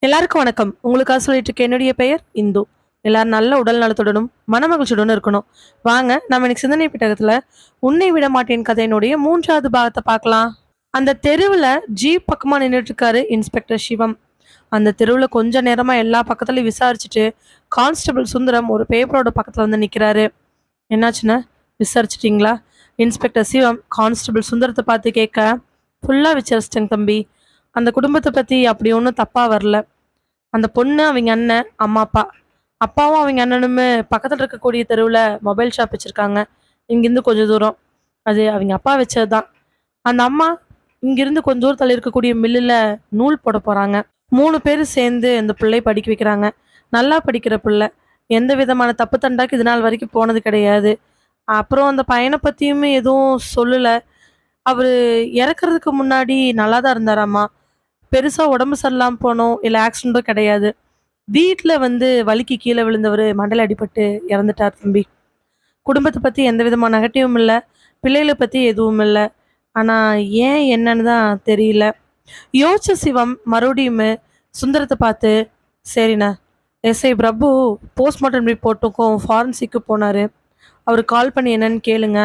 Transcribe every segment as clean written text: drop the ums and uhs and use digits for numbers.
எல்லாருக்கும் வணக்கம். உங்களுக்காக சொல்லிட்டு இருக்க என்னுடைய பெயர் இந்து. எல்லாரும் நல்ல உடல் நலத்துடனும் மனமகிழ்ச்சியுடனும் இருக்கணும். வாங்க நம்ம இன்னைக்கு சிந்தனை பெட்டகத்துல உன்னை விட மாட்டேன் கதையினுடைய 3வது பாகத்தை பார்க்கலாம். அந்த தெருவுல ஜீப் பக்கமா நின்றுட்டு இருக்காரு இன்ஸ்பெக்டர் சிவம். அந்த தெருவுல கொஞ்ச நேரமா எல்லா பக்கத்துலயும் விசாரிச்சுட்டு கான்ஸ்டபிள் சுந்தரம் ஒரு பேப்பரோட பக்கத்துல வந்து நிக்கிறாரு. என்னாச்சுன்னு விசாரிச்சிட்டீங்களா? இன்ஸ்பெக்டர் சிவம் கான்ஸ்டபிள் சுந்தரத்தை பார்த்து கேட்க, ஃபுல்லா விசாரிச்சிட்டேங்க தம்பி. அந்த குடும்பத்தை பத்தி அப்படி ஒன்றும் தப்பா வரல. அந்த பொண்ணு அவங்க அண்ணன் அம்மா அப்பா, அப்பாவும் அவங்க அண்ணனுமே பக்கத்துல இருக்கக்கூடிய தெருவில் மொபைல் ஷாப் வச்சிருக்காங்க. இங்கிருந்து கொஞ்சம் தூரம். அது அவங்க அப்பா வச்சது தான். அந்த அம்மா இங்கிருந்து கொஞ்ச தூரம் தள்ளி இருக்கக்கூடிய மில்லில் நூல் போட போறாங்க. 3 பேர் சேர்ந்து அந்த பிள்ளை படிக்க வைக்கிறாங்க. நல்லா படிக்கிற பிள்ளை. எந்த விதமான தப்பு தண்டாக்கு இது நாள் வரைக்கும் போனது கிடையாது. அப்புறம் அந்த பையனை பத்தியுமே எதுவும் சொல்லல. அவரு இறக்கறதுக்கு முன்னாடி நல்லா தான் இருந்தாராமா. பெருசா உடம்பு சரியில்லாம போனோம் இல்லை ஆக்சிடென்ட்டும் கிடையாது. வீட்டில் வந்து வலிக்கு கீழே விழுந்தவர் மண்டையில் அடிபட்டு இறந்துட்டார் தம்பி. குடும்பத்தை பற்றி எந்த விதமான நெகட்டிவும் இல்லை, பிள்ளைகளை பற்றி எதுவும் இல்லை. ஆனால் ஏன் என்னன்னு தான் தெரியல. யோசிச்ச சிவம் மறுபடியும் சுந்தரத்தை பார்த்து, சரிண்ணா, எஸ்ஐ பிரபு போஸ்ட்மார்ட்டம் ரிப்போர்ட்டுக்கும் ஃபாரன்சிக்கு போனார். அவர் கால் பண்ணி என்னன்னு கேளுங்க.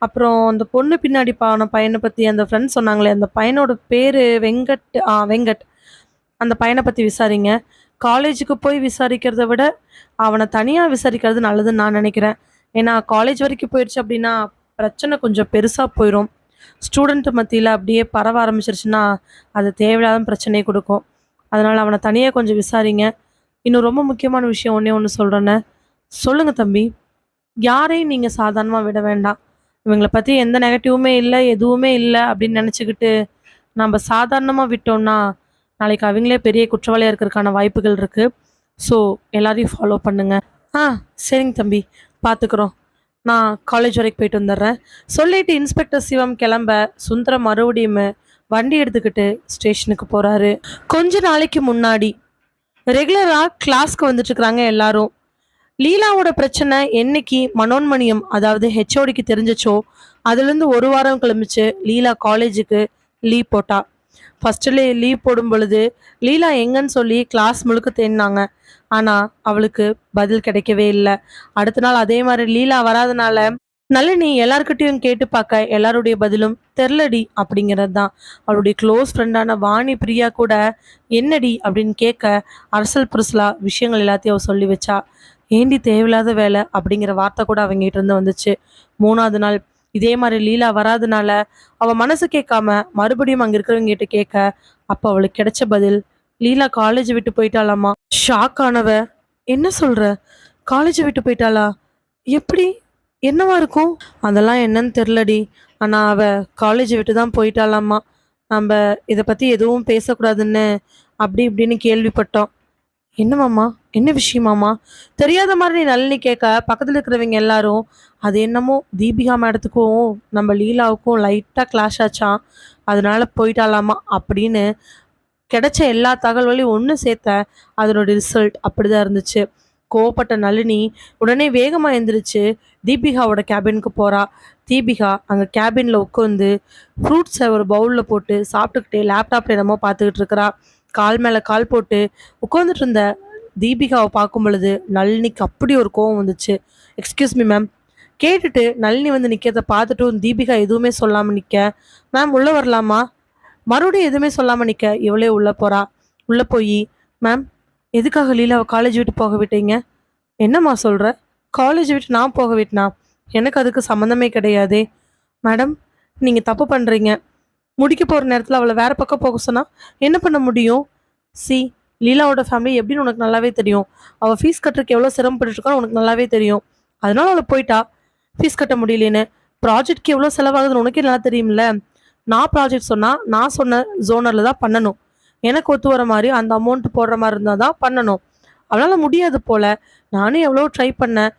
அப்புறம் அந்த பொண்ணு பின்னாடி பான பையனை பற்றி அந்த ஃப்ரெண்ட்ஸ் சொன்னாங்களே, அந்த பையனோட பேர் வெங்கட். வெங்கட். அந்த பையனை பற்றி விசாரிங்க. காலேஜுக்கு போய் விசாரிக்கிறத விட அவனை தனியாக விசாரிக்கிறது நல்லதுன்னு நான் நினைக்கிறேன். ஏன்னா காலேஜ் வரைக்கும் போயிடுச்சு அப்படின்னா பிரச்சனை கொஞ்சம் பெருசாக போயிடும். ஸ்டூடெண்ட் மத்தியில் அப்படியே பரவ ஆரம்பிச்சிருச்சுன்னா அது தேவையில்லாத பிரச்சனையை கொடுக்கும். அதனால் அவனை தனியாக கொஞ்சம் விசாரிங்க. இன்னும் ரொம்ப முக்கியமான விஷயம் ஒன்று சொல்கிறேன்னு. சொல்லுங்கள் தம்பி. யாரையும் நீங்கள் சாதாரணமாக விட வேண்டாம். இவங்களை பற்றி எந்த நெகட்டிவுமே இல்லை, எதுவுமே இல்லை அப்படின்னு நினச்சிக்கிட்டு நம்ம சாதாரணமாக விட்டோம்னா நாளைக்கு அவங்களே பெரிய குற்றவாளியாக இருக்கிறதுக்கான வாய்ப்புகள் இருக்குது. ஸோ எல்லாரையும் ஃபாலோ பண்ணுங்க. சரிங்க தம்பி, பார்த்துக்குறோம். நான் காலேஜ் வரைக்கும் போயிட்டு வந்துடுறேன் சொல்லிட்டு இன்ஸ்பெக்டர் சிவம் கிளம்ப சுந்தரம் மறுபடியும் வண்டி எடுத்துக்கிட்டு ஸ்டேஷனுக்கு போகிறாரு. கொஞ்ச நாளைக்கு முன்னாடி ரெகுலராக கிளாஸ்க்கு வந்துட்டு இருக்கிறாங்க எல்லாரும். லீலாவோட பிரச்சனை என்னைக்கு மனோன்மணியம் அதாவது ஹெச்ஓடிக்கு தெரிஞ்சிச்சோ அதுலேருந்து ஒரு வாரம் கிளம்பிச்சு லீலா காலேஜுக்கு லீவ் போட்டா. ஃபர்ஸ்ட்ல லீவ் போடும் பொழுது லீலா எங்கன்னு சொல்லி கிளாஸ் முழுக்க தேடினாங்க. ஆனால் அவளுக்கு பதில் கிடைக்கவே இல்லை. அடுத்த நாள் அதே மாதிரி லீலா வராதனால நளினி எல்லார்கிட்டையும் கேட்டு பார்க்க எல்லாருடைய பதிலும் தெரிலடி அப்படிங்கிறது தான். அவளுடைய க்ளோஸ் ஃப்ரெண்டான வாணி பிரியா கூட என்னடி அப்படின்னு கேட்க அரசல் புரசலா விஷயங்கள் எல்லாத்தையும் அவள் சொல்லி வச்சா. ஏண்டி தேவையில்லாத வேலை அப்படிங்கிற வார்த்தை கூட அவங்ககிட்ட இருந்து வந்துச்சு. 3வது நாள் இதே மாதிரி லீலா வராதனால அவள் மனசு கேட்காம மறுபடியும் அங்கே இருக்கிறவங்க கிட்ட கேட்க அப்போ அவளுக்கு கிடைச்ச பதில், லீலா காலேஜ் விட்டு போயிட்டாலாமா. ஷாக் ஆனவ, என்ன சொல்ற? காலேஜ் விட்டு போயிட்டாளா? எப்படி? என்னவா இருக்கும்? அதெல்லாம் என்னன்னு தெரிலடி. ஆனால் அவள் காலேஜ் விட்டு தான் போயிட்டாலாமா. நம்ம இதை பற்றி எதுவும் பேசக்கூடாதுன்னு அப்படி இப்படின்னு கேள்விப்பட்டோம். என்னமாம்மா? என்ன விஷயமாம்மா? தெரியாத மாதிரி நளினி கேட்க பக்கத்தில் இருக்கிறவங்க எல்லாரும், அது என்னமோ தீபிகா மேடத்துக்கும் நம்ம லீலாவுக்கும் லைட்டாக கிளாஷ் ஆச்சான், அதனால போயிட்டாலாமா அப்படின்னு கிடைச்ச எல்லா தகவல்களையும் ஒன்று சேர்த்த அதனோட ரிசல்ட் அப்படிதான் இருந்துச்சு. கோவப்பட்ட நளினி உடனே வேகமாக எழுந்திரிச்சு தீபிகாவோட கேபினுக்கு போகிறா. தீபிகா அங்கே கேபினில் உட்காந்து ஃப்ரூட்ஸை ஒரு பவுலில் போட்டு சாப்பிட்டுக்கிட்டே லேப்டாப்பில் என்னமோ பார்த்துக்கிட்டு இருக்கிறா. கால் மேலே கால் போட்டு உட்காந்துட்டு இருந்த தீபிகாவை பார்க்கும் பொழுது நளினிக்கு அப்படி ஒரு கோவம் வந்துச்சு. எக்ஸ்கியூஸ் மீ மேம் கேட்டுட்டு நளினி வந்து நிற்கிறத பார்த்துட்டும் தீபிகா எதுவுமே சொல்லாமல் நிற்க, மேம் உள்ளே வரலாமா? மறுபடியும் எதுவுமே சொல்லாமல் நிற்க இவளே உள்ளே போகிறா. உள்ளே போய், மேம் எதுக்காக லீலாவை காலேஜ் விட்டு போக விட்டீங்க? என்னம்மா சொல்கிற? காலேஜ் விட்டு நான் போக விட்டனா? எனக்கு அதுக்கு சம்மந்தமே கிடையாதே. மேடம் நீங்கள் தப்பு பண்ணுறீங்க. முடிக்க போகிற நேரத்தில் அவளை வேறு பக்கம் போக சொன்னால் என்ன பண்ண முடியும்? லீலாவோட ஃபேமிலி எப்படின்னு உனக்கு நல்லாவே தெரியும். அவள் ஃபீஸ் கட்டுறதுக்கு எவ்வளோ சிரமப்பட்டுருக்கான்னு உனக்கு நல்லாவே தெரியும். அதனால அவளை போயிட்டா. ஃபீஸ் கட்ட முடியலேன்னு ப்ராஜெக்ட்க்கு எவ்வளோ செலவாகுதுன்னு உனக்கே நல்லா தெரியும்ல. நான் ப்ராஜெக்ட் சொன்னால் நான் சொன்ன ஜோனரில் தான் பண்ணணும். எனக்கு ஒத்து வர மாதிரி அந்த அமௌண்ட் போடுற மாதிரி இருந்தால் தான் பண்ணணும். அவளால் முடியாது போல். நானும் எவ்வளோ ட்ரை பண்ணேன்.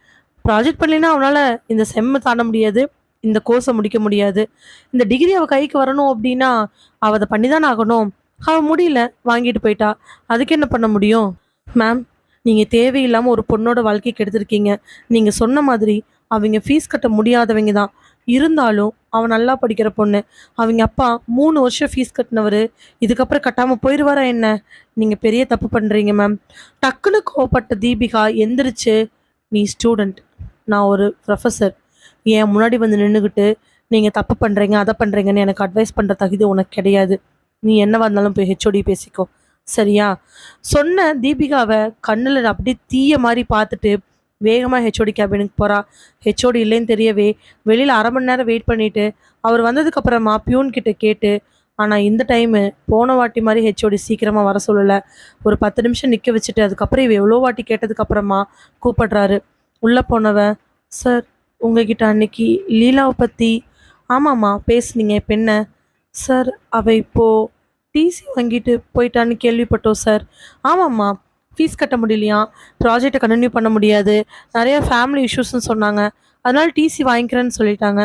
ப்ராஜெக்ட் பண்ணலைன்னா அவனால் இந்த செம்மை தாண்ட முடியாது, இந்த கோர்ஸை முடிக்க முடியாது. இந்த டிகிரி அவள் கைக்கு வரணும் அப்படின்னா அவள் அதை பண்ணி தானே ஆகணும். அவள் முடியல, வாங்கிட்டு போயிட்டா. அதுக்கு என்ன பண்ண முடியும்? மேம் நீங்கள் தேவையில்லாமல் ஒரு பொண்ணோட வாழ்க்கைக்கு எடுத்திருக்கீங்க. நீங்கள் சொன்ன மாதிரி அவங்க ஃபீஸ் கட்ட முடியாதவங்க தான். இருந்தாலும் அவன் நல்லா படிக்கிற பொண்ணு. அவங்க அப்பா 3 வருஷம் ஃபீஸ் கட்டினவரு. இதுக்கப்புறம் கட்டாம போயிருவாரா என்ன? நீங்க பெரிய தப்பு பண்றீங்க மேம். டக்குன்னு கோவப்பட்ட தீபிகா எந்திரிச்சு, நீ ஸ்டூடண்ட். நான் ஒரு ப்ரொஃபசர். என் முன்னாடி வந்து நின்னுகிட்டு, நீங்க தப்பு பண்றீங்க, அத பண்றீங்கன்னு எனக்கு அட்வைஸ் பண்ற தகுதி உனக்கு கிடையாது. நீ என்னவா இருந்தாலும் போய் ஹெச்ஓடி பேசிக்கோ. சரியா? சொன்ன தீபிகாவ கண்ணுல அப்படியே தீய மாரி பார்த்துட்டு, வேகமா ஹெச்ஓடி கேபினுக்கு போறா. ஹெச்ஓடி இல்லைன்னு தெரியவே, வெளியில 1/2 மணி நேரம் வெயிட் பண்ணிட்டு, அவர் வந்ததுக்கு அப்புறமா பியூன் கிட்ட கேட்டு, ஆனா இந்த டைமு போன வாட்டி மாரி ஹெச்ஓடி சீக்கிரமா வர சொல்லல. ஒரு 10 நிமிஷம் நிக்க வச்சுட்டு, அதுக்கப்புறம் இவ எவ்வளோ வாட்டி கேட்டதுக்கு அப்புறமா கூப்பிடுறாரு. உள்ள போனவன், சார் உங்ககிட்ட அன்னைக்கு லீலாவ பத்தி ஆமாம்மா பேசுனீங்க. இப்ப என்ன? சார் அவ இப்போ டிசி வாங்கிட்டு போயிட்டான்னு கேள்விப்பட்டோம் சார். ஆமாம்மா, ஃபீஸ் கட்ட முடியலையாம், ப்ராஜெக்ட்டை கன்டினியூ பண்ண முடியாது, நிறைய ஃபேமிலி இஷ்யூஸ்ன்னு சொன்னாங்க. அதனால டிசி வாங்கிக்கிறேன்னு சொல்லிட்டாங்க.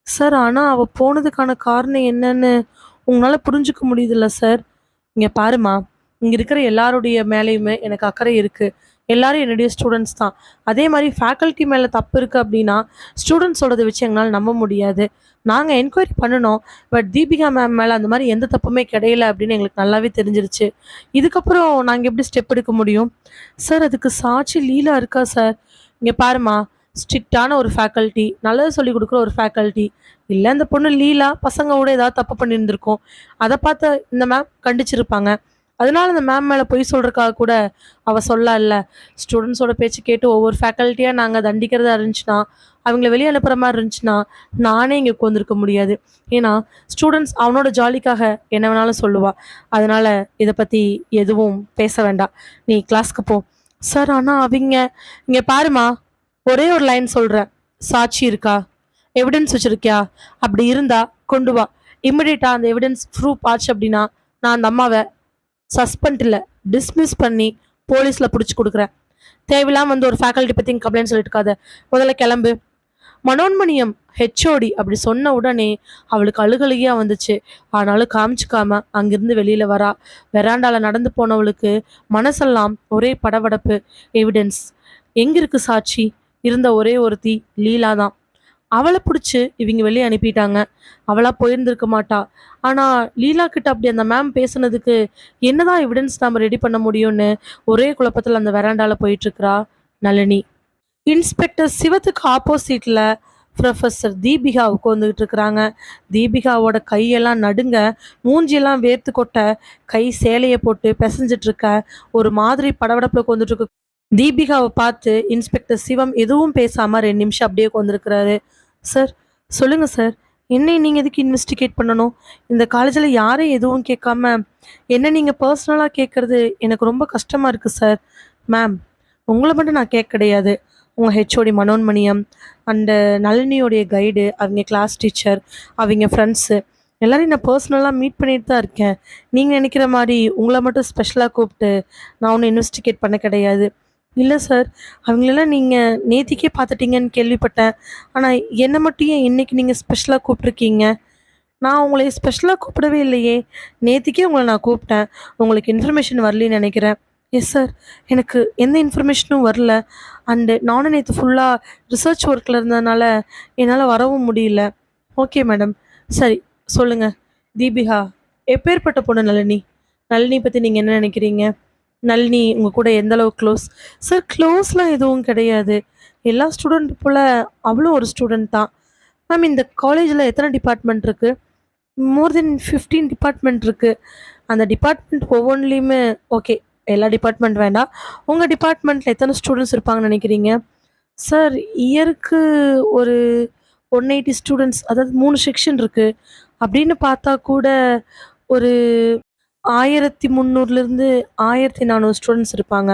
சார் ஆனால் அவள் போனதுக்கான காரணம் என்னன்னு உங்களால் புரிஞ்சுக்க முடியுதுல்ல சார்? இங்கே பாருமா, இங்கே இருக்கிற எல்லாருடைய மேலேயுமே எனக்கு அக்கறை இருக்குது. எல்லாரும் என்னுடைய ஸ்டூடெண்ட்ஸ் தான். அதே மாதிரி ஃபேக்கல்ட்டி மேலே தப்பு இருக்குது அப்படின்னா ஸ்டூடெண்ட்ஸ் சொல்கிறத வச்சு எங்களால் நம்ப முடியாது. நாங்கள் என்கொயரி பண்ணணும். பட் தீபிகா மேம் மேலே அந்த மாதிரி எந்த தப்புமே கிடையல அப்படின்னு எங்களுக்கு நல்லாவே தெரிஞ்சிருச்சு. இதுக்கப்புறம் நாங்கள் எப்படி ஸ்டெப் எடுக்க முடியும்? சார் அதுக்கு சாட்சி லீலா இருக்கா சார்? இங்கே பாருமா, ஸ்ட்ரிக்டான ஒரு ஃபேக்கல்ட்டி, நல்லது சொல்லி கொடுக்குற ஒரு ஃபேக்கல்ட்டி. இல்லை இந்த பொண்ணு லீலா பசங்களோட ஏதாவது தப்பு பண்ணியிருந்திருக்கோம், அதை பார்த்து இந்த மேம் கண்டிச்சிருப்பாங்க. அதனால அந்த மேம் மேலே பொய் சொல்கிறக்காக கூட அவள் சொல்ல இல்லை. ஸ்டூடெண்ட்ஸோட பேச்சு கேட்டு ஒவ்வொரு ஃபேக்கல்ட்டியாக நாங்கள் தண்டிக்கிறதா இருந்துச்சுன்னா, அவங்கள வெளியே அனுப்புகிற மாதிரி இருந்துச்சுன்னா, நானே இங்கே உட்காந்துருக்க முடியாது. ஏன்னா ஸ்டூடெண்ட்ஸ் அவனோட ஜாலிக்காக என்ன வேணாலும் சொல்லுவா. அதனால் இதை பற்றி எதுவும் பேச வேண்டாம், நீ கிளாஸ்க்கு போ. சார் ஆனால் அவங்க இங்கே பாருமா, ஒரே ஒரு லைன் சொல்கிறேன், சாட்சி இருக்கா, எவிடன்ஸ் வச்சுருக்கியா? அப்படி இருந்தா கொண்டு வா. இம்மிடியட்டாக அந்த எவிடன்ஸ் ப்ரூஃப் ஆச்சு அப்படின்னா நான் அந்த அம்மாவை சஸ்பெண்ட் இல்லை, டிஸ்மிஸ் பண்ணி போலீஸில் பிடிச்சி கொடுக்குறேன். தேவையில்லாமல் வந்து ஒரு ஃபேக்கல்ட்டி பற்றி கம்ப்ளைண்ட் சொல்லிட்டு இருக்காத, முதல்ல கிளம்பு. மனோன்மணியம் ஹெச்ஓடி அப்படி சொன்ன உடனே அவளுக்கு அழுகழுகியாக வந்துச்சு. ஆனாலும் காமிச்சிக்காம அங்கிருந்து வெளியில் வரா. வெராண்டால நடந்து போனவளுக்கு மனசெல்லாம் ஒரே படபடப்பு. எவிடன்ஸ் எங்கே இருக்கு சாட்சி? இருந்த ஒரே ஒருத்தி லீலா தான். அவளை பிடிச்சி இவங்க வெளியே அனுப்பிட்டாங்க. அவளா போயிருந்திருக்க மாட்டா. ஆனால் லீலா கிட்ட அப்படி அந்த மேம் பேசுனதுக்கு என்னதான் எவிடன்ஸ் நாம் ரெடி பண்ண முடியும்னு ஒரே குழப்பத்தில் அந்த வெராண்டால போயிட்டுருக்கிறா நளினி. இன்ஸ்பெக்டர் சிவத்துக்கு ஆப்போசிட்டில் ப்ரொஃபஸர் தீபிகா உட்காந்துக்கிட்டு இருக்கிறாங்க. தீபிகாவோட கையெல்லாம் நடுங்க, மூஞ்சியெல்லாம் வேர்த்து கொட்ட, கை சேலையை போட்டு பிசைஞ்சிட்டு இருக்க, ஒரு மாதிரி படபடப்பில் உட்காந்துட்டு இருக்கு. தீபிகாவை பார்த்து இன்ஸ்பெக்டர் சிவம் எதுவும் பேசாமல் 2 நிமிஷம் அப்படியே உட்காந்துருக்கிறாரு. சார் சொல்லுங்கள் சார், என்னை நீங்கள் எதுக்கு இன்வெஸ்டிகேட் பண்ணணும்? இந்த காலேஜில் யாரையும் எதுவும் கேட்காம என்ன நீங்கள் பர்சனலாக கேட்குறது எனக்கு ரொம்ப கஷ்டமாக இருக்குது சார். மேம், உங்களை மட்டும் நான் கேட்க கிடையாது, உங்கள் ஹெச்ஓடி மனோன்மணியம் அண்டு நளினியோடைய கைடு, அவங்க கிளாஸ் டீச்சர், அவங்க ஃப்ரெண்ட்ஸு எல்லோரையும் நான் பர்சனலாக மீட் பண்ணிட்டு தான் இருக்கேன். நீங்கள் நினைக்கிற மாதிரி உங்களை மட்டும் ஸ்பெஷலாக கூப்பிட்டு நான் ஒன்றும் இன்வெஸ்டிகேட் பண்ண கிடையாது. இல்லை சார், அவங்களெல்லாம் நீங்கள் நேத்திக்கே பார்த்துட்டீங்கன்னு கேள்விப்பட்டேன். ஆனால் என்னை மட்டும் ஏன் இன்றைக்கி நீங்கள் ஸ்பெஷலாக கூப்பிட்ருக்கீங்க? நான் உங்களை ஸ்பெஷலாக கூப்பிடவே இல்லையே. நேத்திக்கே உங்களை நான் கூப்பிட்டேன், உங்களுக்கு இன்ஃபர்மேஷன் வரலன்னு நினைக்கிறேன். எஸ் சார், எனக்கு எந்த இன்ஃபர்மேஷனும் வரல. அண்டு நானும் நேற்று ஃபுல்லாக ரிசர்ச் ஒர்க்கில் இருந்ததுனால என்னால் வரவும் முடியல. ஓகே மேடம், சரி சொல்லுங்கள். தீபிகா எப்பேற்பட்ட பொண்ணு நளினி? நளினி பற்றி நீங்கள் என்ன நினைக்கிறீங்க? நளினி உங்கள் கூட எந்த அளவுக்கு க்ளோஸ்? சார் க்ளோஸ்லாம் எதுவும் கிடையாது. எல்லா ஸ்டூடெண்ட் போல் அவ்வளோ ஒரு ஸ்டூடெண்ட் தான். மேம், இந்த காலேஜில் எத்தனை டிபார்ட்மெண்ட் இருக்குது? மோர் தென் 15 டிபார்ட்மெண்ட் இருக்குது. அந்த டிபார்ட்மெண்ட் ஒவ்வொன்றுலேயுமே ஓகே, எல்லா டிபார்ட்மெண்ட் வேண்டாம், உங்கள் டிபார்ட்மெண்ட்டில் எத்தனை ஸ்டூடெண்ட்ஸ் இருப்பாங்கன்னு நினைக்கிறீங்க? சார் இயருக்கு ஒரு 180 ஸ்டூடெண்ட்ஸ், அதாவது 3 செக்ஷன் இருக்குது. அப்படின்னு பார்த்தா கூட ஒரு 1300லேருந்து 1400 ஸ்டூடெண்ட்ஸ் இருப்பாங்க.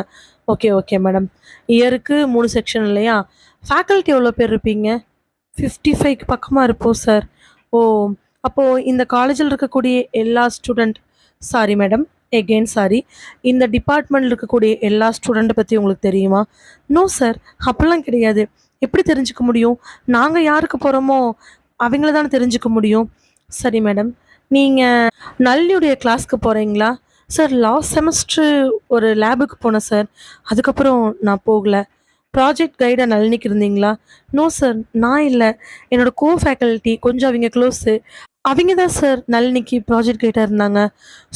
ஓகே ஓகே மேடம், இயருக்கு 3 செக்ஷன் இல்லையா? ஃபேக்கல்ட்டி எவ்வளோ பேர் இருப்பீங்க? 55க்கு பக்கமாக இருப்போம் சார். ஓ, அப்போது இந்த காலேஜில் இருக்கக்கூடிய எல்லா student, sorry madam, again sorry, இந்த டிபார்ட்மெண்ட்டில் இருக்கக்கூடிய எல்லா ஸ்டூடெண்ட்டை பற்றி உங்களுக்கு தெரியுமா? நோ சார், அப்படிலாம் கிடையாது. எப்படி தெரிஞ்சுக்க முடியும்? நாங்கள் யாருக்கு போகிறோமோ அவங்கள தானே தெரிஞ்சுக்க முடியும். சரி மேடம், நீங்கள் நளினியுடைய கிளாஸ்க்கு போகிறீங்களா? சார் லாஸ்ட் செமஸ்ட்ரு ஒரு லேபுக்கு போனேன் சார், அதுக்கப்புறம் நான் போகல. ப்ராஜெக்ட் கைடா நளினிக்கு இருந்தீங்களா? நோ சார், நான் இல்ல. என்னோட கோ ஃபேக்கல்டி கொஞ்சம் அவிங்க க்ளோஸு. அவிங்க தான் சார் நளினிக்கு ப்ராஜெக்ட் கைடா இருந்தாங்க.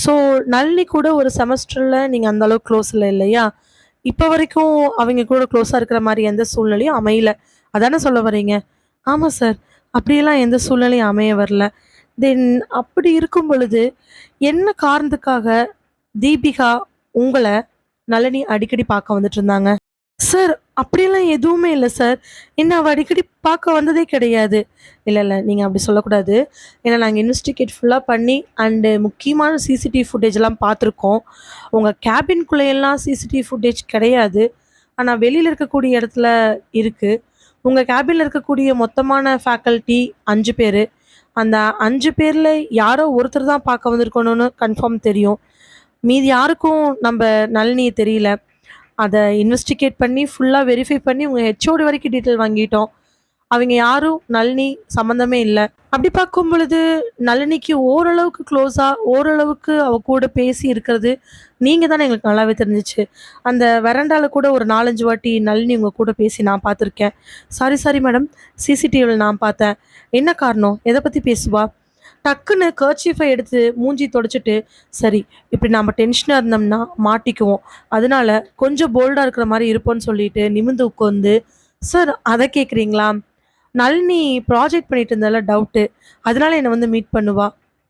ஸோ நளினி கூட ஒரு செமஸ்டர்ல நீங்க அந்த அளவுக்கு க்ளோஸ் இல்லையா? இப்ப வரைக்கும் அவிங்க கூட க்ளோஸா இருக்கிற மாரி எந்த சூழ்நிலையும் அமையல. அதானே சொல்ல வர்றீங்க? ஆமா சார். அப்படியெல்லாம் எந்த சூழ்நிலையும் அமைய வரல. தென் அப்படி இருக்கும் பொழுது, என்ன காரணத்துக்காக தீபிகா உங்கள நளினி அடிக்கடி பார்க்க வந்துட்டு இருந்தாங்க? சார், அப்படியெல்லாம் எதுவுமே இல்ல சார். என்ன அவ அடிக்கடி பார்க்க வந்ததே கிடையாது. இல்ல, இல்ல. நீங்க அப்படி சொல்லக்கூடாது. ஏன்னா நாங்க இன்வெஸ்டிகேட் ஃபுல்லா பண்ணி முக்கியமான சிசிடிவி ஃபுட்டேஜ்லாம் பார்த்துருக்கோம். உங்க கேபின்குள்ள சிசிடிவி ஃபுட்டேஜ் கிடையாது. ஆனா வெளியில இருக்கக்கூடிய இடத்துல இருக்கு. உங்க கேபின்ல இருக்கக்கூடிய மொத்தமான ஃபேக்கல்டி 5 பேரு. அந்த 5 பேர்ல யாரோ ஒருத்தர் தான் பார்க்க வந்திருக்கணும்னு கன்ஃபார்ம் தெரியும். மீதி யாருக்கும் நம்ப நளினிய தெரியல. அத இன்வெஸ்டிகேட் பண்ணி, ஃபுல்லா வெரிஃபை பண்ணி, உங்க ஹெச்ஓடி வரைக்கும் டீட்டெயில் வாங்கிட்டோம். அவைங்க யாரும் நளினி சம்மந்தமே இல்ல. அப்படி பார்க்கும் பொழுது, நளினிக்கு ஓரளவுக்கு க்ளோஸா, ஓரளவுக்கு அவ கூட பேசி இருக்கிறது, நீங்க தானே எங்களுக்கு நல்லாவே தெரிஞ்சுச்சு. அந்த வெராண்டால கூட ஒரு 4, 5 வாட்டி நளினி உங்க கூட பேசி நான் பார்த்துருக்கேன். Sorry, sorry madam. சிசிடிவில நான் பார்த்தேன். என்ன காரணம்? எத பத்தி பேசுவா? டக்குன்னு கர்ச்சீஃபை எடுத்து மூஞ்சி தொடச்சிட்டு, சரி இப்படி நாம டென்ஷனா இருந்தோம்னா மாட்டிக்குவோம். அதனால கொஞ்சம் போல்டா இருக்கிற மாரி இருப்போம்ன்னு சொல்லிட்டு நிமிர்ந்து உட்காந்து, சார் அத கேட்குறீங்களா? நளினி ப்ராஜெக்ட் பண்ணிட்டு இருந்ததுல டவுட்டு. அதனால என்ன வந்து மீட் பண்ணுவா.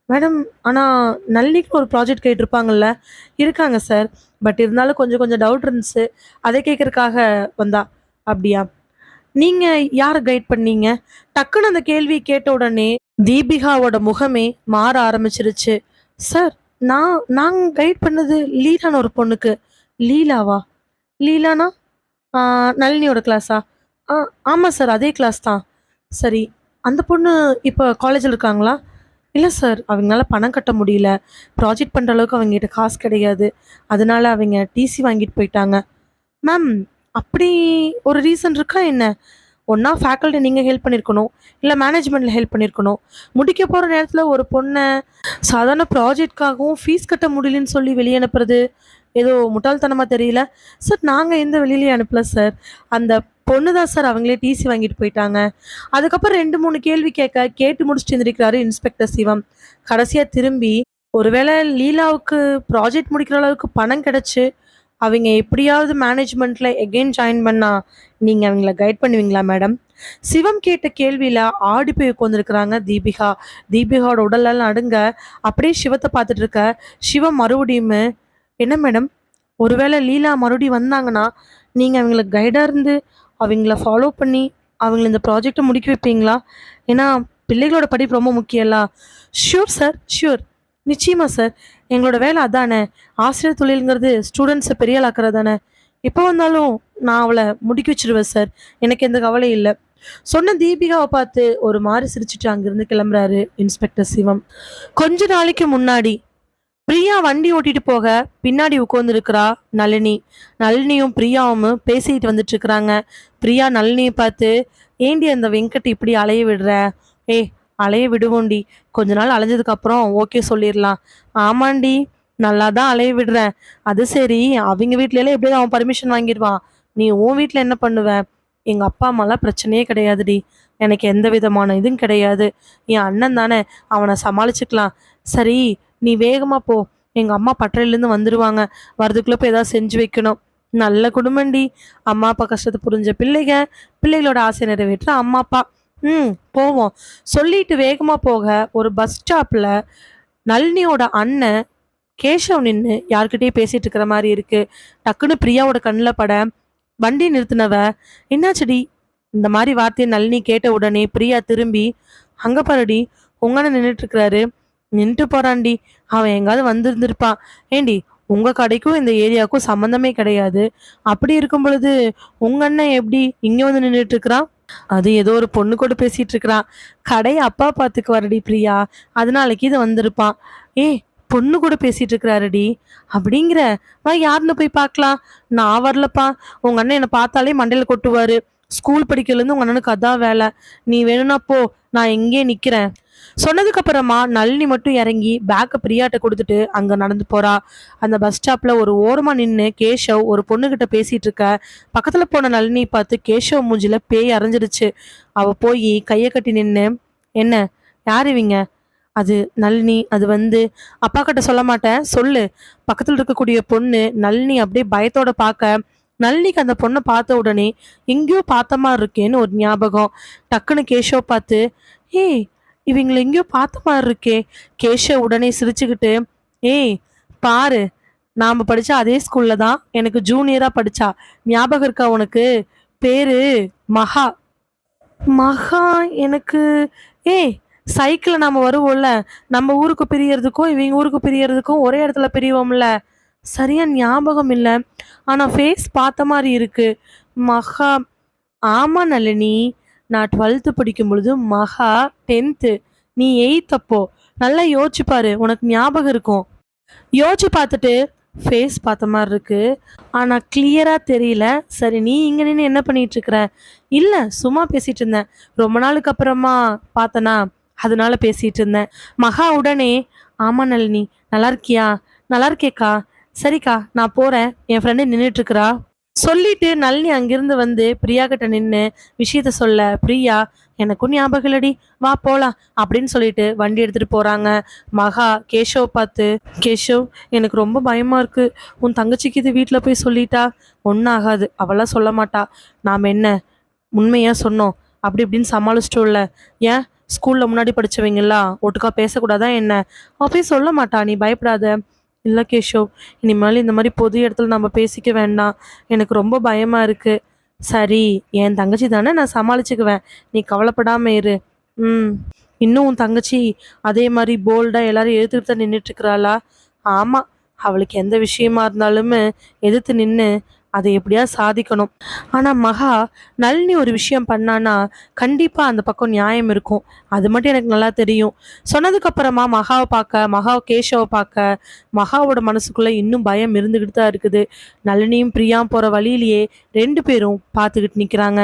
மேடம், ஆனா நளினிக்கு ஒரு ப்ராஜெக்ட் கைடு இருப்பாங்கல்ல? இருக்காங்க சார். பட் இருந்தாலும் கொஞ்சம் கொஞ்சம் டவுட் இருந்துச்சு. அத கேட்கறக்காக வந்தா. அப்படியா? நீங்க யார கைட் பண்ணீங்க? டக்குன்னு அந்த கேள்வி கேட்ட உடனே தீபிகாவோட முகமே மாற ஆரம்பிச்சிருச்சு. சார், நான் கைட் பண்ணது லீலான்னு ஒரு பொண்ணுக்கு. லீலாவா? லீலானா? ஆ, நளினியோட கிளாஸா? ஆ, ஆமா சார். அதே கிளாஸ் தான். சரி. அந்த பொண்ணு இப்ப காலேஜ்ல இருக்காங்களா? இல்ல சார். அவங்களால பணம் கட்ட முடியல. ப்ராஜெக்ட் பண்ற அளவுக்கு அவங்ககிட்ட காசு கிடையாது. அதனால அவங்க டிசி வாங்கிட்டு போயிட்டாங்க. மேம், அப்படி ஒரு ரீசன் இருக்கா என்ன? ஒண்ணா ஃபேக்கல்டி நீங்க ஹெல்ப் பண்ணியிருக்கணும். இல்ல மேனேஜ்மெண்ட்ல ஹெல்ப் பண்ணியிருக்கணும். முடிக்க போற நேரத்துல ஒரு பொண்ண சாதாரண ப்ராஜெக்ட்காகவும் ஃபீஸ் கட்ட முடியலன்னு சொல்லி வெளிய அனுப்புறது, ஏதோ முட்டாள்தனமா தெரியல. சார், நாங்க எந்த வெளியிலயும் அனுப்பல சார். அந்த பொண்ணு தான் சார் அவங்களே டிசி வாங்கிட்டு போயிட்டாங்க. அதுக்கப்புறம் 2, 3 கேள்வி கேட்டு முடிச்சுட்டு எந்திரிக்கிறாரு இன்ஸ்பெக்டர் சிவம். கடைசியா திரும்பி, ஒருவேளை லீலாவுக்கு ப்ராஜெக்ட் முடிக்கிற அளவுக்கு பணம் கிடைச்சு அவிங்க எப்படியாவது மேனேஜ்மெண்ட்ல எகைன் ஜாயின் பண்ணா, நீங்க அவங்கள கைட் பண்ணுவீங்களா மேடம்? சிவம் கேட்ட கேள்வியில ஆடி போய் உட்காந்துருக்குறாங்க தீபிகா. தீபிகாவோட உடலெல்லாம் நடுங்க. அப்படியே சிவத்த பார்த்துட்டு இருக்க. சிவம் மறுபடியுமே, என்ன மேடம்? ஒருவேளை லீலா மறுபடியும் வந்தாங்கன்னா, நீங்க அவங்களுக்கு கைடா இருந்து, அவங்கள ஃபாலோ பண்ணி, அவங்கள இந்த ப்ராஜெக்ட்ட முடிக்க வைப்பீங்களா? ஏன்னா, பிள்ளைகளோட படிப்பு ரொம்ப முக்கியம்ல. Sure sir, sure. நிச்சயமா சார். எங்களோட வேலை அதானே. ஆசிரியர் தொழில்ங்கிறது ஸ்டூடெண்ட்ஸ பெரிய ஆள் ஆக்குறது தானே. எப்போ வந்தாலும் நான் அவள முடிக்க வச்சுருவேன் சார். எனக்கு எந்த கவலையும் இல்ல. சொன்ன தீபிகாவ பார்த்து ஒரு மாரி சிரிச்சுட்டு அங்கிருந்து கிளம்புறாரு இன்ஸ்பெக்டர் சிவம். கொஞ்ச நாளைக்கு முன்னாடி பிரியா வண்டி ஓட்டிட்டு போக பின்னாடி உட்கார்ந்துருக்கிறா நளினி. நளினியும் பிரியாவும் பேசிட்டு வந்துட்டு இருக்கிறாங்க. பிரியா நளினியை பார்த்து, ஏண்டி அந்த வெங்கட் இப்படி அலைய விடுற? ஏய், அலைய விடுவோண்டி. கொஞ்ச நாள் அலைஞ்சதுக்கு அப்புறம் ஓகே சொல்லிடலாம். ஆமாண்டி, நல்லா தான் அலைய விடுறேன். அது சரி, அவங்க வீட்ல எல்லாம் எப்படியாவது அவன் பர்மிஷன் வாங்கிடுவான். நீ உன் வீட்ல என்ன பண்ணுவ? எங்க அப்பா அம்மாலாம் பிரச்சனையே கிடையாதுடி. எனக்கு எந்த விதமான இதுவும் கிடையாது. என் அண்ணன் தானே, அவனை சமாளிச்சுக்கலாம். சரி, நீ வேகமா போ. எங்க அம்மா பட்டறையிலேருந்து வந்துருவாங்க. வரதுக்குள்ள போய் ஏதாவது செஞ்சு வைக்கணும். நல்ல குடும்பம்டி. அம்மா அப்பா கஷ்டத்தை புரிஞ்ச பிள்ளைங்க, பிள்ளைகளோட ஆசை நிறைவேற்ற அம்மா அப்பா. போவோம். சொல்லிட்டு வேகமா போக ஒரு பஸ் ஸ்டாப்ல நளினியோட அண்ணன் கேஷவ் நின்னு யார்கிட்டயே பேசிட்டு இருக்கிற மாதிரி இருக்கு. டக்குன்னு பிரியாவோட கண்ணில் பட வண்டி நிறுத்தினவ, என்னாச்சுடி? இந்த மாதிரி வார்த்தையை நளினி கேட்ட உடனே பிரியா திரும்பி, அங்க பாருடி, உங்க அண்ணன் நின்றுட்டு இருக்கிறாரு. நின்றுட்டு போறான்டி. அவன் எங்காவது வந்திருந்திருப்பான். ஏண்டி, உங்க கடைக்கும் இந்த ஏரியாவுக்கும் சம்மந்தமே கிடையாது. அப்படி இருக்கும் பொழுது உங்க அண்ணன் எப்படி இங்க வந்து நின்றுட்டு இருக்கிறான்? அது ஏதோ ஒரு பொண்ணு கூட பேசிட்டு இருக்கிறான். கடையை அப்பா பார்த்துக்கு வரடி பிரியா. அதனாலக்கு இது வந்திருப்பான். ஏய், பொண்ணு கூட பேசிட்டு இருக்கிறாருடி. அப்படிங்கிற, வா யாருன்னு போய் பார்க்கலாம். நான் வரலப்பா. உங்க அண்ணன் என்னை பார்த்தாலே மண்டையில கொட்டுவாரு. ஸ்கூல் படிக்கிறதுலேருந்து உங்க அண்ணனுக்கு அதான் வேலை. நீ வேணும்னா போ, நான் எங்கேயே நிக்கிறேன். சொன்னதுக்கு அப்புறமா நளினி மட்டும் இறங்கி பேக்கை பிரியாட்ட கொடுத்துட்டு அங்க நடந்து போறா. அந்த பஸ் ஸ்டாப்ல ஒரு ஓரமா நின்று கேஷவ் ஒரு பொண்ணுகிட்ட பேசிட்டு இருக்க. பக்கத்துல போன நளினி பார்த்து கேஷவ் மூஞ்சில பேய் அரைஞ்சிருச்சு. அவ போய் கையை கட்டி நின்று, என்ன, யார் இவங்க? அது நளினி, அது வந்து அப்பா கிட்ட சொல்ல மாட்டேன், சொல்லு. பக்கத்துல இருக்கக்கூடிய பொண்ணு நளினி அப்படியே பயத்தோட பார்க்க, நளினிக்கு அந்த பொண்ணை பார்த்த உடனே எங்கேயோ பார்த்த மாதிரி இருக்கேன்னு ஒரு ஞாபகம். டக்குன்னு கேஷவ் பார்த்து, ஏய், இவங்களை எங்கேயோ பார்த்த மாதிரி இருக்கே. கேஷவ் உடனே சிரிச்சுக்கிட்டு, ஏய் பாரு, நாம படிச்ச அதே ஸ்கூல்ல தான் எனக்கு ஜூனியரா படிச்சா, ஞாபகம் இருக்கா உனக்கு? பேரு மகா. மகா? எனக்கு, ஏய், சைக்கிள்ல நாம வருவோம்ல, நம்ம ஊருக்கு பிரியறதுக்கும் இவங்க ஊருக்கு பிரியறதுக்கும் ஒரே இடத்துல பிரிவோம்ல, சரியா ஞாபகம் இல்ல. ஆனா ஃபேஸ் பார்த்த மாதிரி இருக்கு. மகா? ஆமா நளினி, நான் 12th படிக்கும் பொழுது மகா 10th, நீ 8th அப்போ. நல்லா யோசிச்சு பாரு, உனக்கு ஞாபகம் இருக்கும். யோசிச்சு பார்த்துட்டு, ஃபேஸ் பார்த்த மாதிரி இருக்கு, ஆனா கிளியரா தெரியல. சரி, நீ இங்க நின்று என்ன பண்ணிட்டு இருக்கிற? இல்ல, சும்மா பேசிட்டு இருந்தேன், ரொம்ப நாளுக்கு அப்புறமா பார்த்தனா, அதனால பேசிட்டு இருந்தேன். மகா உடனே, ஆமா நளினி, நல்லா இருக்கியா? நல்லா இருக்கேக்கா. சரிக்கா, நான் போறேன், என் ஃப்ரெண்டு நின்றுட்டு இருக்கிறா. சொல்லிட்டு நளினி அங்கிருந்து வந்து பிரியா கிட்ட நின்று விஷயத்த சொல்ல, பிரியா, எனக்கும் ஞாபகம் இல்லடி, வா போலாம் அப்படின்னு சொல்லிட்டு வண்டி எடுத்துட்டு போறாங்க. மகா கேஷவ் பார்த்து, கேஷவ், எனக்கு ரொம்ப பயமா இருக்கு, உன் தங்கச்சிக்கு இது வீட்டில் போய் சொல்லிட்டா ஒன்றும் ஆகாது, அவளாம் சொல்ல மாட்டா, நாம் என்ன உண்மையா சொன்னோம் அப்படி இப்படின்னு சமாளிச்சிட்டோம்ல, ஏன் ஸ்கூல்ல முன்னாடி படிச்சவங்கலாம் ஒட்டுக்கா பேசக்கூடாதா என்ன? அவ போய் சொல்ல மாட்டா, நீ பயப்படாத. இல்லை கேஷவ், இனிமேல் இந்த மாதிரி பொது இடத்துல நம்ம பேசிக்க வேண்டாம், எனக்கு ரொம்ப பயமா இருக்கு. சரி, என் தங்கச்சி தானே, நான் சமாளிச்சுக்குவேன், நீ கவலைப்படாம இரு. ம். இன்னும் உன் தங்கச்சி அதே மாதிரி போல்டா எல்லாரும் எதிர்த்து தான் நின்றுட்டு இருக்கிறாளா? ஆமா, அவளுக்கு எந்த விஷயமா இருந்தாலுமே எதிர்த்து நின்று அதை எப்படியா சாதிக்கணும். ஆனா மகா, நளினி ஒரு விஷயம் பண்ணானா கண்டிப்பா அந்த பக்கம் நியாயம் இருக்கும், அது மட்டும் எனக்கு நல்லா தெரியும். சொன்னதுக்கு அப்புறமா மகாவை பார்க்க, மகா கேஷவை பார்க்க, மகாவோட மனசுக்குள்ள இன்னும் பயம் இருந்துகிட்டு தான் இருக்குது. நளினியும் பிரியாவும் போற வழியிலேயே 2 பேரும் பார்த்துக்கிட்டு நிக்கிறாங்க.